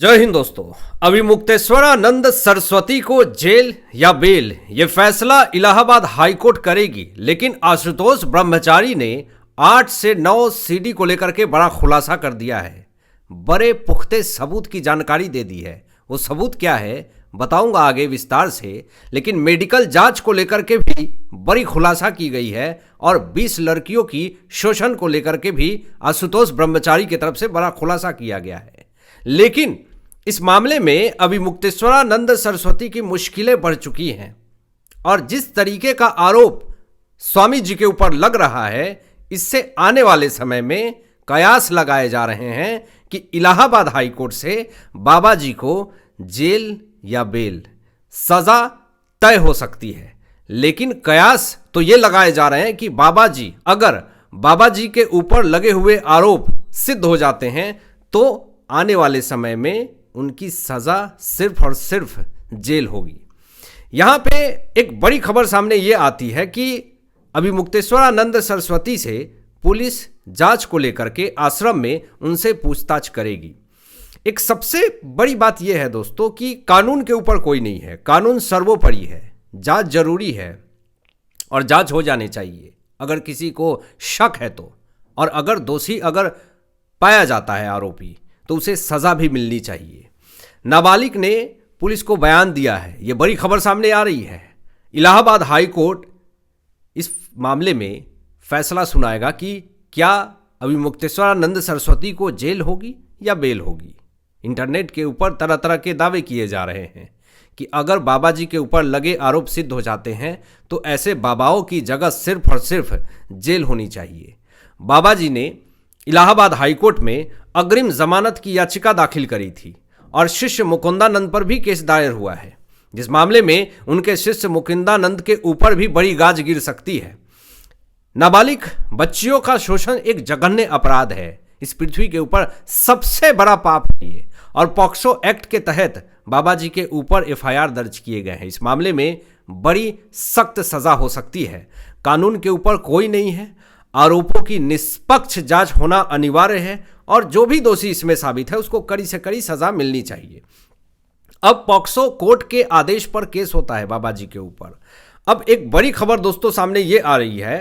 जय हिंद दोस्तों। अभी मुक्तेश्वरानंद सरस्वती को जेल या बेल, ये फैसला इलाहाबाद हाईकोर्ट करेगी। लेकिन आशुतोष ब्रह्मचारी ने 8 से 9 सीडी को लेकर के बड़ा खुलासा कर दिया है। बड़े पुख्ते सबूत की जानकारी दे दी है। वो सबूत क्या है बताऊंगा आगे विस्तार से। लेकिन मेडिकल जांच को लेकर के भी बड़ी खुलासा की गई है और 20 लड़कियों की शोषण को लेकर के भी आशुतोष ब्रह्मचारी की तरफ से बड़ा खुलासा किया गया है। लेकिन इस मामले में अभी मुक्तेश्वरानंद सरस्वती की मुश्किलें बढ़ चुकी हैं और जिस तरीके का आरोप स्वामी जी के ऊपर लग रहा है, इससे आने वाले समय में कयास लगाए जा रहे हैं कि इलाहाबाद हाईकोर्ट से बाबा जी को जेल या बेल सजा तय हो सकती है। लेकिन कयास तो ये लगाए जा रहे हैं कि अगर बाबा जी के ऊपर लगे हुए आरोप सिद्ध हो जाते हैं तो आने वाले समय में उनकी सजा सिर्फ और सिर्फ जेल होगी। यहां पे एक बड़ी खबर सामने ये आती है कि अभी मुक्तेश्वरानंद सरस्वती से पुलिस जांच को लेकर के आश्रम में उनसे पूछताछ करेगी। एक सबसे बड़ी बात यह है दोस्तों कि कानून के ऊपर कोई नहीं है, कानून सर्वोपरि है। जांच जरूरी है और जांच हो जानी चाहिए अगर किसी को शक है तो, और अगर दोषी अगर पाया जाता है आरोपी तो उसे सजा भी मिलनी चाहिए। नाबालिग ने पुलिस को बयान दिया है, यह बड़ी खबर सामने आ रही है। इलाहाबाद हाई कोर्ट इस मामले में फैसला सुनाएगा कि क्या अभी मुक्तेश्वरानंद सरस्वती को जेल होगी या बेल होगी। इंटरनेट के ऊपर तरह तरह के दावे किए जा रहे हैं कि अगर बाबा जी के ऊपर लगे आरोप सिद्ध हो जाते हैं तो ऐसे बाबाओं की जगह सिर्फ और सिर्फ जेल होनी चाहिए। बाबा जी ने इलाहाबाद हाईकोर्ट में अग्रिम जमानत की याचिका दाखिल करी थी और शिष्य मुकुंदानंद पर भी केस दायर हुआ है, जिस मामले में उनके शिष्य मुकुंदानंद के ऊपर भी बड़ी गाज गिर सकती है। नाबालिग बच्चियों का शोषण एक जघन्य अपराध है, इस पृथ्वी के ऊपर सबसे बड़ा पाप है ये, और पॉक्सो एक्ट के तहत बाबा जी के ऊपर एफआईआर दर्ज किए गए हैं। इस मामले में बड़ी सख्त सजा हो सकती है। कानून के ऊपर कोई नहीं है, आरोपों की निष्पक्ष जांच होना अनिवार्य है और जो भी दोषी इसमें साबित है उसको कड़ी से कड़ी सजा मिलनी चाहिए। अब पॉक्सो कोर्ट के आदेश पर केस होता है बाबा जी के ऊपर। अब एक बड़ी खबर दोस्तों सामने ये आ रही है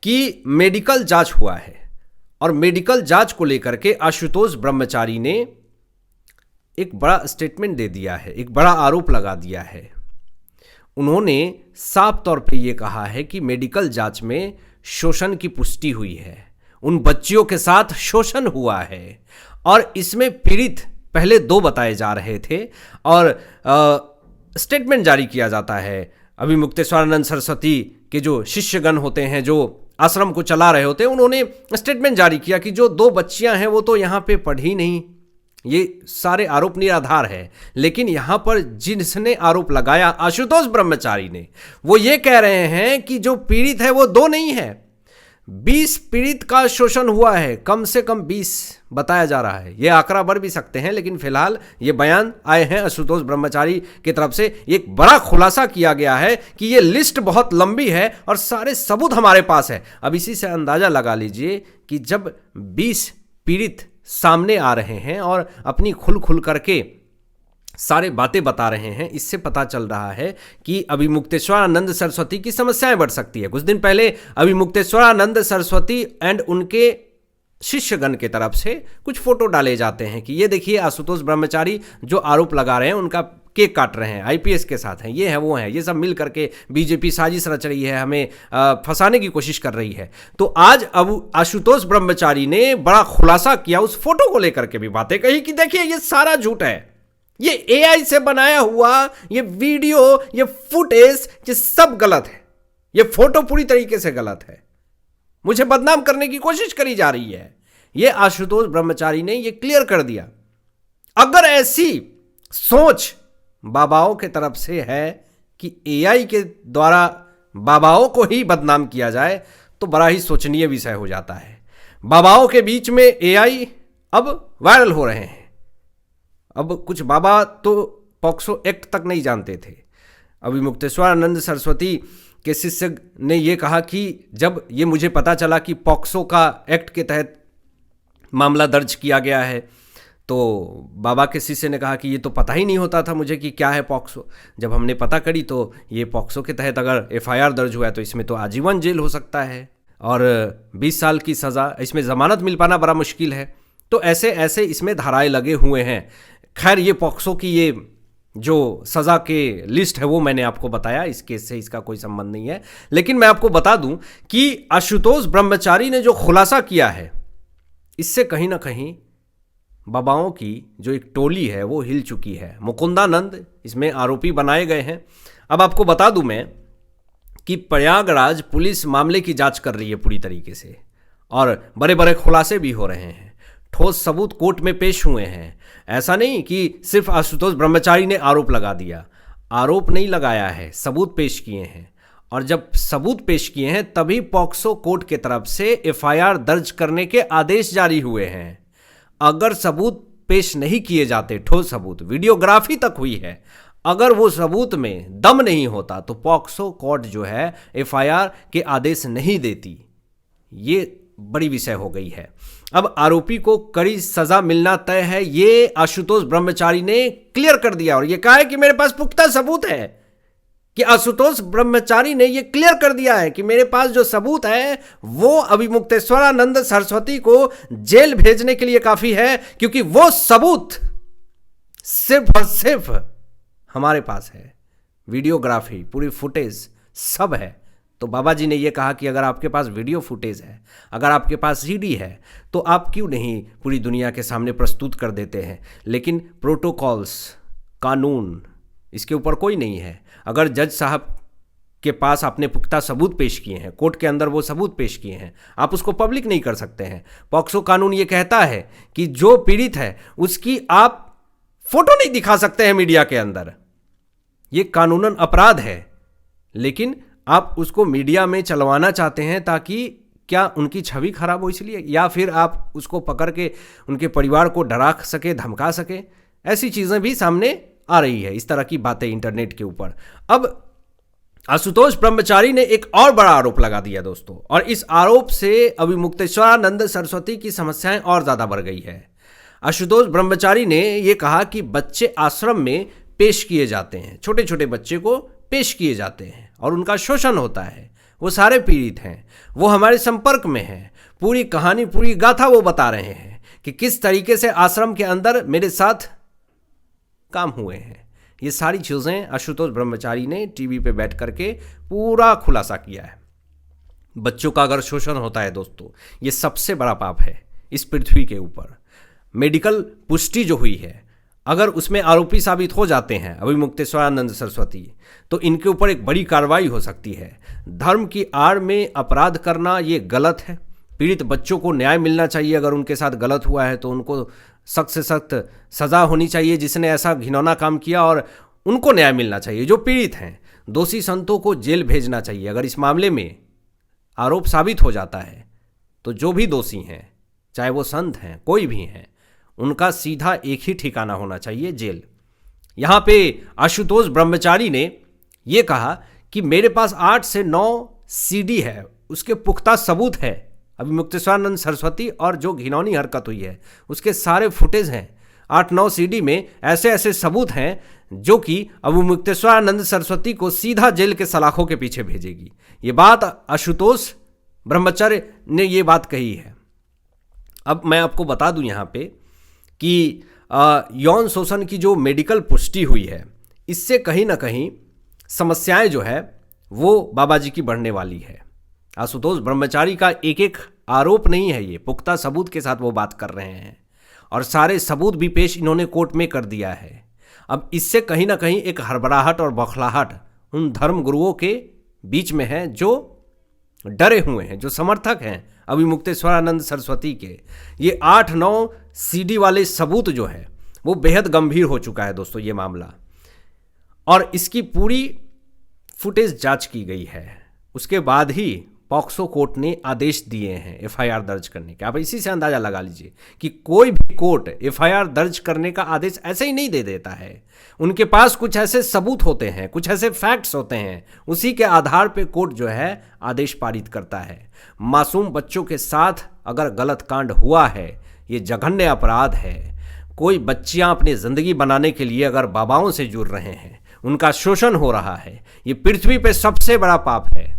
कि मेडिकल जांच हुआ है और मेडिकल जांच को लेकर के आशुतोष ब्रह्मचारी ने एक बड़ा स्टेटमेंट दे दिया है, एक बड़ा आरोप लगा दिया है। उन्होंने साफ तौर पे ये कहा है कि मेडिकल जांच में शोषण की पुष्टि हुई है, उन बच्चियों के साथ शोषण हुआ है और इसमें पीड़ित पहले 2 बताए जा रहे थे और स्टेटमेंट जारी किया जाता है। अभी मुक्तेश्वरानंद सरस्वती के जो शिष्यगण होते हैं, जो आश्रम को चला रहे होते हैं, उन्होंने स्टेटमेंट जारी किया कि जो 2 बच्चियां हैं वो तो यहाँ पे पढ़ी नहीं। ये सारे आरोप निराधार है। लेकिन यहां पर जिसने आरोप लगाया आशुतोष ब्रह्मचारी ने, वो ये कह रहे हैं कि जो पीड़ित है वो 2 नहीं है, 20 पीड़ित का शोषण हुआ है। कम से कम 20 बताया जा रहा है। ये आंकड़ा बढ़ भी सकते हैं, लेकिन फिलहाल ये बयान आए हैं आशुतोष ब्रह्मचारी की तरफ से। एक बड़ा खुलासा किया गया है कि ये लिस्ट बहुत लंबी है और सारे सबूत हमारे पास है। अब इसी से अंदाजा लगा लीजिए कि जब 20 पीड़ित सामने आ रहे हैं और अपनी खुल करके सारे बातें बता रहे हैं, इससे पता चल रहा है कि अभी मुक्तेश्वरानंद सरस्वती की समस्याएं बढ़ सकती है। कुछ दिन पहले अभी मुक्तेश्वरानंद सरस्वती एंड उनके शिष्यगण के तरफ से कुछ फोटो डाले जाते हैं कि ये देखिए आशुतोष ब्रह्मचारी जो आरोप लगा रहे हैं उनका केक काट रहे हैं, आईपीएस के साथ हैं, ये है वो है, ये सब मिल करके बीजेपी साजिश रच रही है, हमें फंसाने की कोशिश कर रही है। तो आज अब आशुतोष ब्रह्मचारी ने बड़ा खुलासा किया, उस फोटो को लेकर के भी बातें कही कि देखिए ये सारा झूठ है, ये एआई से बनाया हुआ ये वीडियो, ये फुटेज, ये सब गलत है, ये फोटो पूरी तरीके से गलत है, मुझे बदनाम करने की कोशिश करी जा रही है। ये आशुतोष ब्रह्मचारी ने ये क्लियर कर दिया। अगर ऐसी सोच बाबाओं के तरफ से है कि एआई के द्वारा बाबाओं को ही बदनाम किया जाए तो बड़ा ही सोचनीय विषय हो जाता है। बाबाओं के बीच में एआई अब वायरल हो रहे हैं। अब कुछ बाबा तो पॉक्सो एक्ट तक नहीं जानते थे। अभी मुक्तेश्वरानंद सरस्वती के शिष्य ने यह कहा कि जब ये मुझे पता चला कि पॉक्सो का एक्ट के तहत मामला दर्ज किया गया है तो बाबा के शिष्य ने कहा कि ये तो पता ही नहीं होता था मुझे कि क्या है पॉक्सो। जब हमने पता करी तो ये पॉक्सो के तहत अगर एफआईआर दर्ज हुआ है तो इसमें तो आजीवन जेल हो सकता है और 20 साल की सज़ा, इसमें ज़मानत मिल पाना बड़ा मुश्किल है। तो ऐसे ऐसे इसमें धाराएं लगे हुए हैं। खैर, ये पॉक्सो की ये जो सज़ा के लिस्ट है वो मैंने आपको बताया, इस केस से इसका कोई संबंध नहीं है। लेकिन मैं आपको बता दूं कि आशुतोष ब्रह्मचारी ने जो खुलासा किया है, इससे कहीं ना कहीं बाबाओं की जो एक टोली है वो हिल चुकी है। मुकुंदानंद इसमें आरोपी बनाए गए हैं। अब आपको बता दूं मैं कि प्रयागराज पुलिस मामले की जांच कर रही है पूरी तरीके से और बड़े बड़े खुलासे भी हो रहे हैं। ठोस सबूत कोर्ट में पेश हुए हैं। ऐसा नहीं कि सिर्फ आशुतोष ब्रह्मचारी ने आरोप लगा दिया, आरोप नहीं लगाया है, सबूत पेश किए हैं। और जब सबूत पेश किए हैं तभी पॉक्सो कोर्ट के तरफ से एफआईआर दर्ज करने के आदेश जारी हुए हैं। अगर सबूत पेश नहीं किए जाते, ठोस सबूत, वीडियोग्राफी तक हुई है, अगर वो सबूत में दम नहीं होता तो पॉक्सो कोर्ट जो है एफआईआर के आदेश नहीं देती। ये बड़ी विषय हो गई है। अब आरोपी को कड़ी सजा मिलना तय है, ये आशुतोष ब्रह्मचारी ने क्लियर कर दिया और ये कहा है कि मेरे पास पुख्ता सबूत है। कि आशुतोष ब्रह्मचारी ने ये क्लियर कर दिया है कि मेरे पास जो सबूत है वो अभिमुक्तेश्वरानंद सरस्वती को जेल भेजने के लिए काफी है, क्योंकि वो सबूत सिर्फ और सिर्फ हमारे पास है। वीडियोग्राफी, पूरी फुटेज सब है। तो बाबा जी ने यह कहा कि अगर आपके पास वीडियो फुटेज है, अगर आपके पास सीडी है, तो आप क्यों नहीं पूरी दुनिया के सामने प्रस्तुत कर देते हैं। लेकिन प्रोटोकॉल्स, कानून, इसके ऊपर कोई नहीं है। अगर जज साहब के पास आपने पुख्ता सबूत पेश किए हैं, कोर्ट के अंदर वो सबूत पेश किए हैं, आप उसको पब्लिक नहीं कर सकते हैं। पॉक्सो कानून ये कहता है कि जो पीड़ित है उसकी आप फोटो नहीं दिखा सकते हैं मीडिया के अंदर। ये कानूनन अपराध है। लेकिन आप उसको मीडिया में चलवाना चाहते हैं ताकि क्या उनकी छवि खराब हो इसलिए, या फिर आप उसको पकड़ के उनके परिवार को डरा सके, धमका सके। ऐसी चीज़ें भी सामने आ रही है, इस तरह की बातें इंटरनेट के ऊपर। अब आशुतोष ब्रह्मचारी ने एक और बड़ा आरोप लगा दिया दोस्तों, और इस आरोप से अभिमुक्तेश्वरानंद सरस्वती की समस्याएं और ज़्यादा बढ़ गई है। आशुतोष ब्रह्मचारी ने यह कहा कि बच्चे आश्रम में पेश किए जाते हैं, छोटे छोटे बच्चे को पेश किए जाते हैं और उनका शोषण होता है। वो सारे पीड़ित हैं, वो हमारे संपर्क में हैं। पूरी कहानी, पूरी गाथा वो बता रहे हैं कि किस तरीके से आश्रम के अंदर मेरे साथ काम हुए हैं। ये सारी चीज़ें आशुतोष ब्रह्मचारी ने टीवी पे बैठ करके पूरा खुलासा किया है। बच्चों का अगर शोषण होता है दोस्तों, ये सबसे बड़ा पाप है इस पृथ्वी के ऊपर। मेडिकल पुष्टि जो हुई है, अगर उसमें आरोपी साबित हो जाते हैं अभिमुक्तेश्वरानंद सरस्वती, तो इनके ऊपर एक बड़ी कार्रवाई हो सकती है। धर्म की आड़ में अपराध करना ये गलत है। पीड़ित बच्चों को न्याय मिलना चाहिए। अगर उनके साथ गलत हुआ है तो उनको सख्त से सख्त सज़ा होनी चाहिए जिसने ऐसा घिनौना काम किया, और उनको न्याय मिलना चाहिए जो पीड़ित हैं। दोषी संतों को जेल भेजना चाहिए। अगर इस मामले में आरोप साबित हो जाता है तो जो भी दोषी हैं, चाहे वो संत हैं, कोई भी हैं, उनका सीधा एक ही ठिकाना होना चाहिए, जेल। यहाँ पे आशुतोष ब्रह्मचारी ने ये कहा कि मेरे पास 8 से 9 सीडी है, उसके पुख्ता सबूत है। अभिमुक्तेश्वरानंद सरस्वती और जो घिनौनी हरकत हुई है उसके सारे फुटेज हैं। 8-9 सीडी में ऐसे ऐसे सबूत हैं जो कि अभिमुक्तेश्वरानंद सरस्वती को सीधा जेल के सलाखों के पीछे भेजेगी। ये बात आशुतोष ब्रह्मचारी ने ये बात कही है। अब मैं आपको बता दूं यहाँ पे कि यौन शोषण की जो मेडिकल पुष्टि हुई है, इससे कहीं ना कहीं समस्याएं जो है वो बाबा जी की बढ़ने वाली है। आशुतोष ब्रह्मचारी का एक एक आरोप नहीं है, ये पुख्ता सबूत के साथ वो बात कर रहे हैं और सारे सबूत भी पेश इन्होंने कोर्ट में कर दिया है। अब इससे कहीं ना कहीं एक हड़बड़ाहट और बौखलाहट उन धर्म गुरुओं के बीच में है जो डरे हुए हैं, जो समर्थक हैं अभिमुक्तेश्वरानंद सरस्वती के। ये 8-9 सीडी वाले सबूत जो है वो बेहद गंभीर हो चुका है दोस्तों ये मामला, और इसकी पूरी फुटेज जांच की गई है। उसके बाद ही पॉक्सो कोर्ट ने आदेश दिए हैं एफआईआर दर्ज करने के। आप इसी से अंदाजा लगा लीजिए कि कोई भी कोर्ट एफआईआर दर्ज करने का आदेश ऐसे ही नहीं दे देता है। उनके पास कुछ ऐसे सबूत होते हैं, कुछ ऐसे फैक्ट्स होते हैं, उसी के आधार पे कोर्ट जो है आदेश पारित करता है। मासूम बच्चों के साथ अगर गलत कांड हुआ है, ये जघन्य अपराध है। कोई बच्चियां अपनी जिंदगी बनाने के लिए अगर बाबाओं से जुड़ रहे हैं, उनका शोषण हो रहा है, ये पृथ्वी पे सबसे बड़ा पाप है।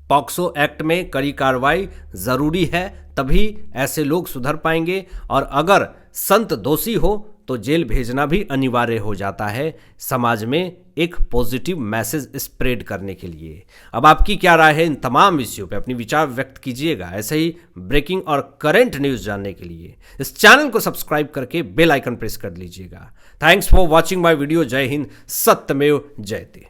पॉक्सो एक्ट में कड़ी कार्रवाई जरूरी है, तभी ऐसे लोग सुधर पाएंगे, और अगर संत दोषी हो तो जेल भेजना भी अनिवार्य हो जाता है, समाज में एक पॉजिटिव मैसेज स्प्रेड करने के लिए। अब आपकी क्या राय है इन तमाम विषयों पे? अपनी विचार व्यक्त कीजिएगा। ऐसे ही ब्रेकिंग और करंट न्यूज जानने के लिए इस चैनल को सब्सक्राइब करके बेल आइकन प्रेस कर लीजिएगा। Thanks for watching my video. जय हिंद, सत्यमेव जयते।